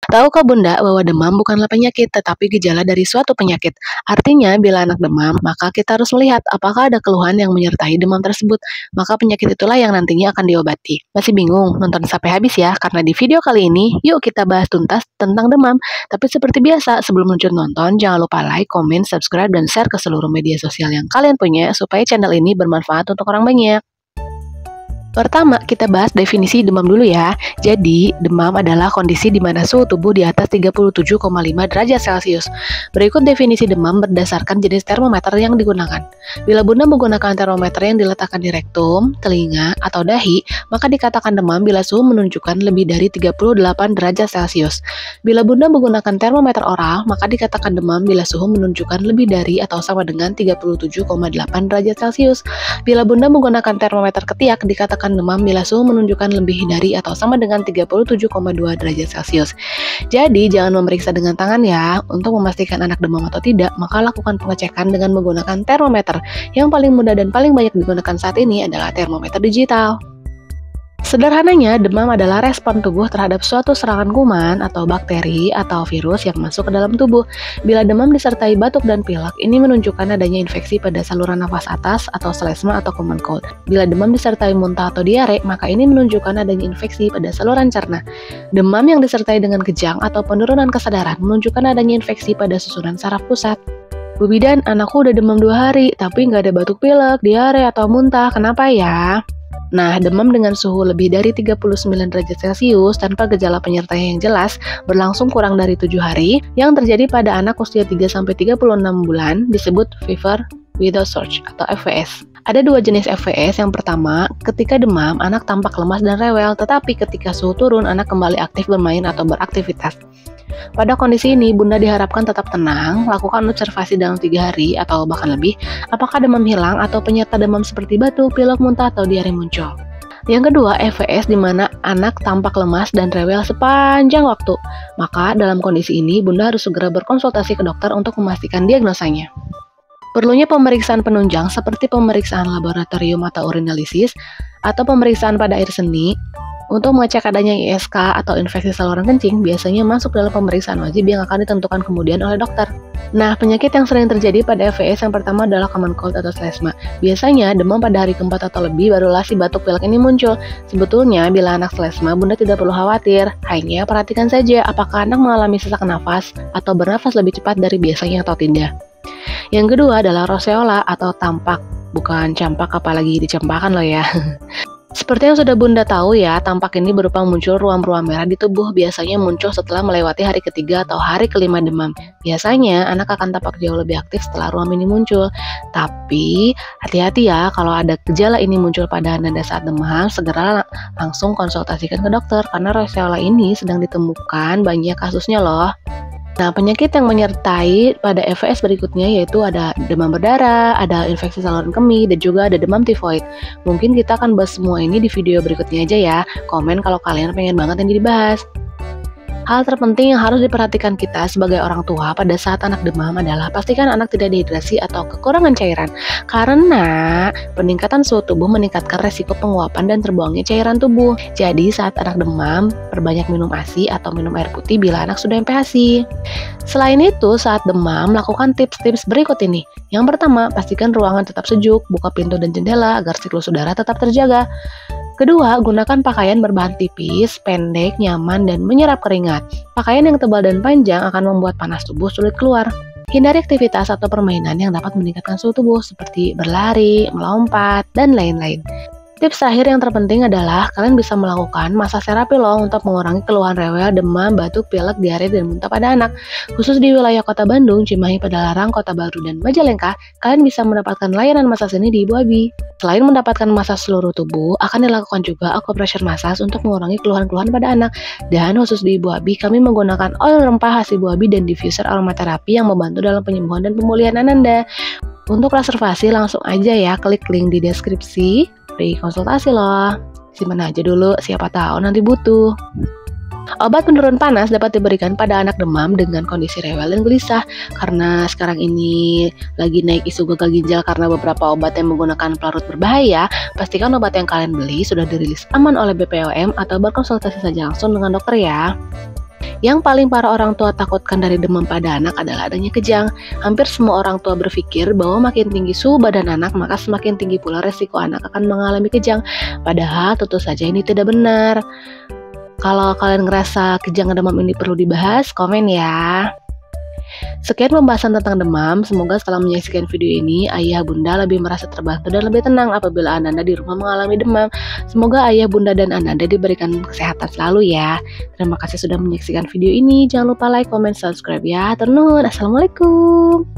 Tahukah Bunda bahwa demam bukanlah penyakit, tetapi gejala dari suatu penyakit? Artinya, bila anak demam, maka kita harus melihat apakah ada keluhan yang menyertai demam tersebut. Maka penyakit itulah yang nantinya akan diobati. Masih bingung? Nonton sampai habis ya, karena di video kali ini, yuk kita bahas tuntas tentang demam. Tapi seperti biasa, sebelum lanjut nonton, jangan lupa like, komen, subscribe, dan share ke seluruh media sosial yang kalian punya, supaya channel ini bermanfaat untuk orang banyak. Pertama, kita bahas definisi demam dulu ya. Jadi, demam adalah kondisi di mana suhu tubuh di atas 37,5 derajat Celcius. Berikut definisi demam berdasarkan jenis termometer yang digunakan. Bila Bunda menggunakan termometer yang diletakkan di rektum, telinga, atau dahi, maka dikatakan demam bila suhu menunjukkan lebih dari 38 derajat Celcius. Bila Bunda menggunakan termometer oral, maka dikatakan demam bila suhu menunjukkan lebih dari atau sama dengan 37,8 derajat Celcius. Bila Bunda menggunakan termometer ketiak, dikatakan demam bila suhu menunjukkan lebih dari atau sama dengan 37,2 derajat Celcius. Jadi, jangan memeriksa dengan tangan ya. Untuk memastikan anak demam atau tidak, maka lakukan pengecekan dengan menggunakan termometer. Yang paling mudah dan paling banyak digunakan saat ini adalah termometer digital. Sederhananya, demam adalah respon tubuh terhadap suatu serangan kuman atau bakteri atau virus yang masuk ke dalam tubuh. Bila demam disertai batuk dan pilek, ini menunjukkan adanya infeksi pada saluran nafas atas atau selesma atau common cold. Bila demam disertai muntah atau diare, maka ini menunjukkan adanya infeksi pada saluran cerna. Demam yang disertai dengan kejang atau penurunan kesadaran menunjukkan adanya infeksi pada susunan saraf pusat. Bu Bidan, anakku udah demam 2 hari, tapi nggak ada batuk pilek, diare, atau muntah. Kenapa ya? Nah, demam dengan suhu lebih dari 39 derajat Celcius tanpa gejala penyertanya yang jelas berlangsung kurang dari 7 hari yang terjadi pada anak usia 3-36 bulan disebut fever without surge atau FWS. Ada 2 jenis FWS. Yang pertama, ketika demam, anak tampak lemas dan rewel, tetapi ketika suhu turun, anak kembali aktif bermain atau beraktivitas. Pada kondisi ini, Bunda diharapkan tetap tenang, lakukan observasi dalam 3 hari atau bahkan lebih, apakah demam hilang atau penyerta demam seperti batuk, pilek, muntah, atau diare muncul. Yang kedua, FWS di mana anak tampak lemas dan rewel sepanjang waktu. Maka dalam kondisi ini, Bunda harus segera berkonsultasi ke dokter untuk memastikan diagnosanya. Perlunya pemeriksaan penunjang seperti pemeriksaan laboratorium atau urinalisis atau pemeriksaan pada air seni. Untuk mengecek adanya ISK atau infeksi saluran kencing biasanya masuk dalam pemeriksaan wajib yang akan ditentukan kemudian oleh dokter. Nah, penyakit yang sering terjadi pada FWS yang pertama adalah common cold atau selesma. Biasanya demam pada hari keempat atau lebih barulah si batuk pilek ini muncul. Sebetulnya bila anak selesma, Bunda tidak perlu khawatir. Hanya perhatikan saja apakah anak mengalami sesak nafas atau bernafas lebih cepat dari biasanya atau tidak. Yang kedua adalah roseola atau tampak, bukan campak apalagi dicampakan loh ya. Seperti yang sudah Bunda tahu ya, tampak ini berupa muncul ruam-ruam merah di tubuh, biasanya muncul setelah melewati hari ketiga atau hari kelima demam. Biasanya anak akan tampak jauh lebih aktif setelah ruam ini muncul. Tapi hati-hati ya, kalau ada gejala ini muncul pada Anda saat demam, segera langsung konsultasikan ke dokter karena roseola ini sedang ditemukan banyak kasusnya loh. Nah, penyakit yang menyertai pada FWS berikutnya yaitu ada demam berdarah, ada infeksi saluran kemih, dan juga ada demam tifoid. Mungkin kita akan bahas semua ini di video berikutnya aja ya. Komen kalau kalian pengen banget yang dibahas. Hal terpenting yang harus diperhatikan kita sebagai orang tua pada saat anak demam adalah pastikan anak tidak dehidrasi atau kekurangan cairan. Karena peningkatan suhu tubuh meningkatkan resiko penguapan dan terbuangnya cairan tubuh. Jadi saat anak demam, perbanyak minum ASI atau minum air putih bila anak sudah MPASI. Selain itu, saat demam, lakukan tips-tips berikut ini. Yang pertama, pastikan ruangan tetap sejuk, buka pintu dan jendela agar siklus udara tetap terjaga. Kedua, gunakan pakaian berbahan tipis, pendek, nyaman, dan menyerap keringat. Pakaian yang tebal dan panjang akan membuat panas tubuh sulit keluar. Hindari aktivitas atau permainan yang dapat meningkatkan suhu tubuh seperti berlari, melompat, dan lain-lain. Tips terakhir yang terpenting adalah kalian bisa melakukan massage terapi loh untuk mengurangi keluhan rewel, demam, batuk, pilek, diare, dan muntah pada anak. Khusus di wilayah Kota Bandung, Cimahi, Padalarang, Kota Baru, dan Majalengka, kalian bisa mendapatkan layanan massage ini di Ibu Abi. Selain mendapatkan massage seluruh tubuh, akan dilakukan juga acupressure massage untuk mengurangi keluhan-keluhan pada anak. Dan khusus di Ibu Abi, kami menggunakan oil rempah khas Ibu Abi dan diffuser aromaterapi yang membantu dalam penyembuhan dan pemulihan Ananda. Untuk reservasi langsung aja ya, klik link di deskripsi. Free konsultasi loh. Simpan aja dulu, siapa tahu nanti butuh. Obat penurun panas dapat diberikan pada anak demam dengan kondisi rewel dan gelisah. Karena sekarang ini lagi naik isu gagal ginjal karena beberapa obat yang menggunakan pelarut berbahaya, pastikan obat yang kalian beli sudah dirilis aman oleh BPOM atau berkonsultasi saja langsung dengan dokter ya. Yang paling para orang tua takutkan dari demam pada anak adalah adanya kejang. Hampir semua orang tua berpikir bahwa makin tinggi suhu badan anak, maka semakin tinggi pula resiko anak akan mengalami kejang. Padahal tentu saja ini tidak benar. Kalau kalian ngerasa kejang dan demam ini perlu dibahas, komen ya. Sekian pembahasan tentang demam. Semoga setelah menyaksikan video ini, ayah bunda lebih merasa terbantu dan lebih tenang apabila Ananda di rumah mengalami demam. Semoga ayah bunda dan Ananda diberikan kesehatan selalu ya. Terima kasih sudah menyaksikan video ini. Jangan lupa like, comment, subscribe ya. Hatur nuhun. Assalamualaikum.